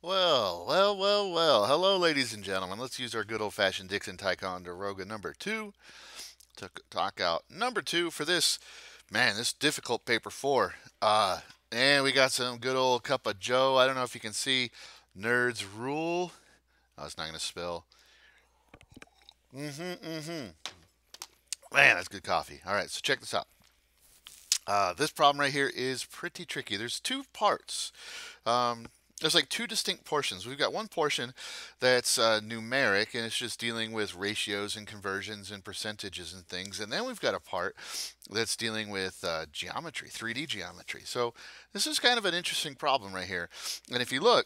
Well. Hello, ladies and gentlemen. Let's use our good old-fashioned Dixon Ticonderoga number two to talk out number two for this, man, this difficult paper four. And we got some good old cup of Joe. I don't know if you can see Nerds Rule. Oh, it's not going to spill. Mm-hmm. Man, that's good coffee. All right, so check this out. This problem right here is pretty tricky. There's two parts. Um, there's like two distinct portions. We've got one portion that's numeric, and it's just dealing with ratios and conversions and percentages and things. And then we've got a part that's dealing with geometry, 3D geometry. So this is kind of an interesting problem right here. And if you look,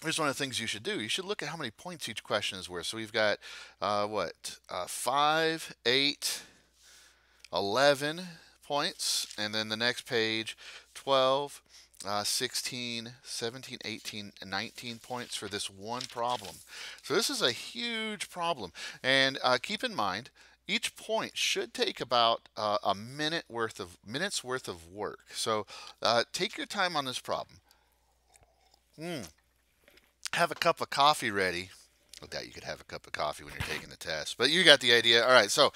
here's one of the things you should do. You should look at how many points each question is worth. So we've got 5, 8, 11 points, and then the next page 12, 16, 17, 18, and 19 points for this one problem. So this is a huge problem, and keep in mind each point should take about a minutes worth of work. So take your time on this problem. Have a cup of coffee ready. I doubt you could have a cup of coffee when you're taking the test, but you got the idea. All right, so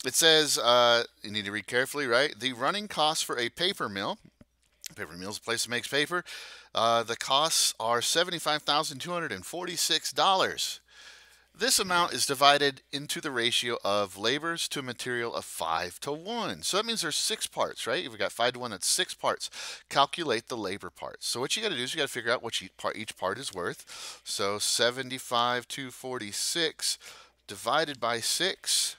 it says, you need to read carefully, right? The running costs for a paper mill. Paper mill is a place that makes paper. The costs are $75,246. This amount is divided into the ratio of labors to material of 5 to 1. So that means there's 6 parts, right? If we got 5 to 1, that's 6 parts. Calculate the labor parts. So what you got to do is you got to figure out what each part is worth. So 75,246 divided by 6.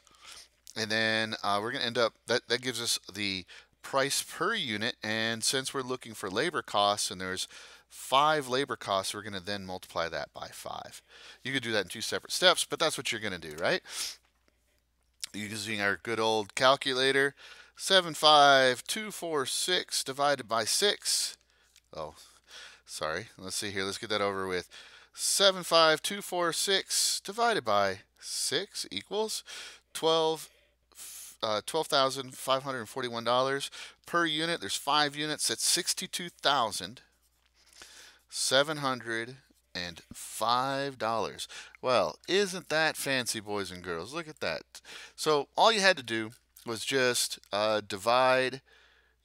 And then we're going to end up, that gives us the price per unit. And since we're looking for labor costs and there's 5 labor costs, we're going to then multiply that by 5. You could do that in 2 separate steps, but that's what you're going to do, right? Using our good old calculator, 75246 divided by 6. Oh, sorry. Let's see here. Let's get that over with. 75246 divided by 6 equals 12 $12,541 per unit. There's 5 units. That's $62,705. Well, isn't that fancy, boys and girls? Look at that. So all you had to do was just divide.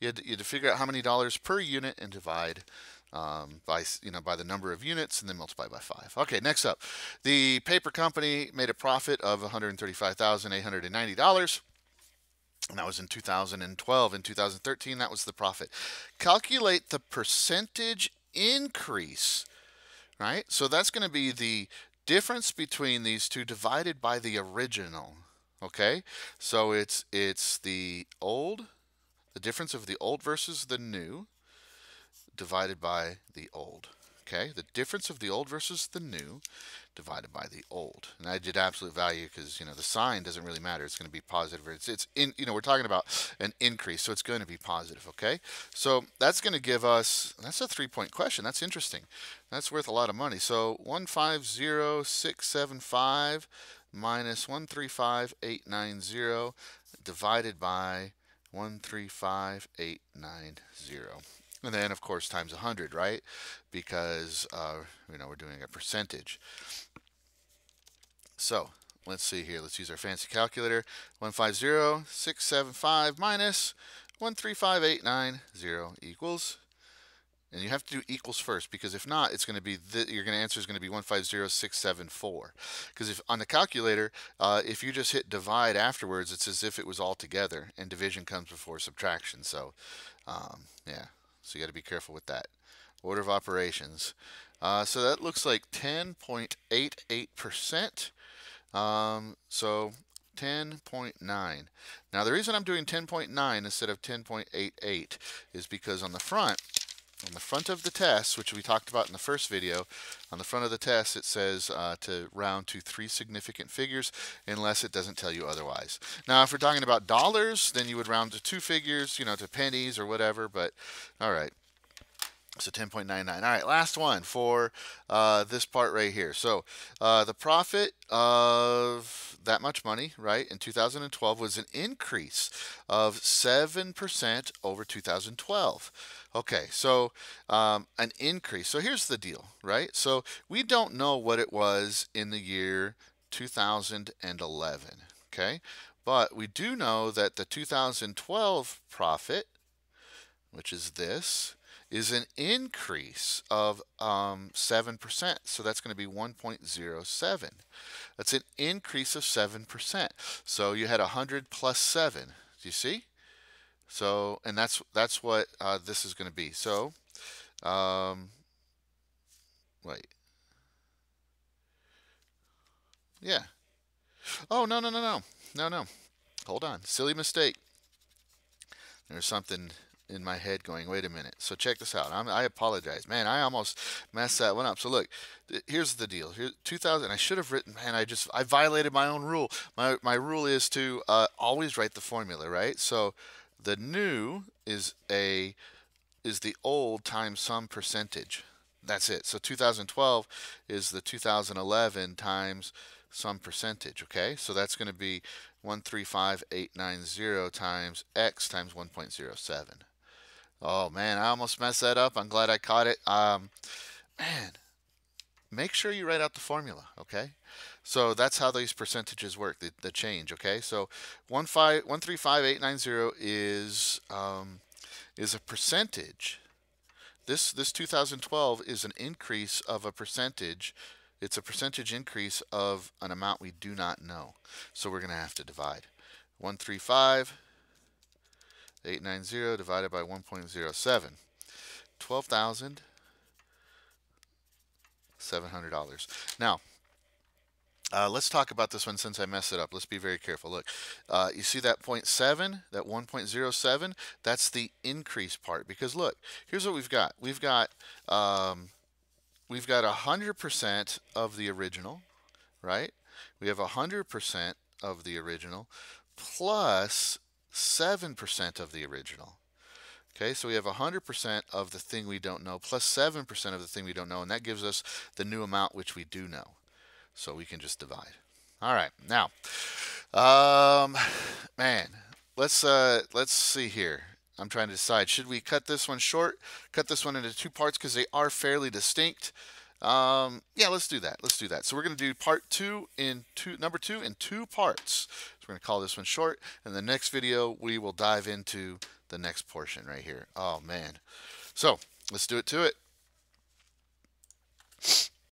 You had to figure out how many dollars per unit and divide by the number of units and then multiply by 5. Okay, next up, the paper company made a profit of $135,890. And that was in 2012. In 2013, that was the profit. Calculate the percentage increase, right? So that's going to be the difference between these two divided by the original. Okay, so it's the difference of the old versus the new divided by the old. Okay, the difference of the old versus the new divided by the old. And I did absolute value because the sign doesn't really matter. It's going to be positive. It's in we're talking about an increase, so it's going to be positive. Okay, so that's going to give us, that's a 3-point question. That's interesting. That's worth a lot of money. So 150,675 minus 135,890 divided by 135,890. And then, of course, times 100, right? Because, we're doing a percentage. So, let's see here. Let's use our fancy calculator. 150,675 minus 135,890 equals, and you have to do equals first, because if not, it's going to be you're going to answer is going to be 150,674. Because if on the calculator, if you just hit divide afterwards, it's as if it was all together, and division comes before subtraction. So, yeah. So you got to be careful with that. Order of operations. So that looks like 10.88%. So 10.9. Now the reason I'm doing 10.9 instead of 10.88 is because on the front of the test, which we talked about in the first video, on the front of the test it says to round to 3 significant figures unless it doesn't tell you otherwise. Now if we're talking about dollars, then you would round to 2 figures, to pennies or whatever, but all right. So 10.99. All right, last one for this part right here. So the profit of that much money, right, in 2012 was an increase of 7% over 2012. Okay, so an increase. So here's the deal, right? So we don't know what it was in the year 2011, okay? But we do know that the 2012 profit, which is this, is an increase of 7%. So that's going to be 1.07. That's an increase of 7%. So you had 100 plus 7. Do you see? So, and that's what this is going to be. So, um, wait, yeah. Oh, no, no, no, no, no, no. Hold on, silly mistake. There's something in my head going, wait a minute. So check this out. I apologize, man. I almost messed that one up. So look, here's the deal. Here, 2000. I should have written. Man, I violated my own rule. My rule is to always write the formula, right? So the new is the old times some percentage. That's it. So 2012 is the 2011 times some percentage, okay? So that's going to be 135890 times x times 1.07. Oh man, I almost messed that up. I'm glad I caught it. Man, make sure you write out the formula, okay? So that's how these percentages work, the change, okay? So 135890 is a percentage. This 2012 is an increase of a percentage. It's a percentage increase of an amount we do not know. So we're going to have to divide. 135,890 divided by 1.07. $12,700. Now, let's talk about this one since I messed it up. Let's be very careful. Look, you see that 0.7, that 1.07? That's the increase part. Because look, here's what we've got. We've got 100% of the original, right? We have 100% of the original plus 7% of the original. Okay, so we have 100% of the thing we don't know plus 7% of the thing we don't know, and that gives us the new amount which we do know. So we can just divide. All right, now, um, man, let's see here. I'm trying to decide, should we cut this one short, cut this one into two parts because they are fairly distinct. Yeah, let's do that. Let's do that. So we're going to do number two in two parts. So we're going to call this one short, and the next video we will dive into the next portion right here. Oh man. So let's do it to it.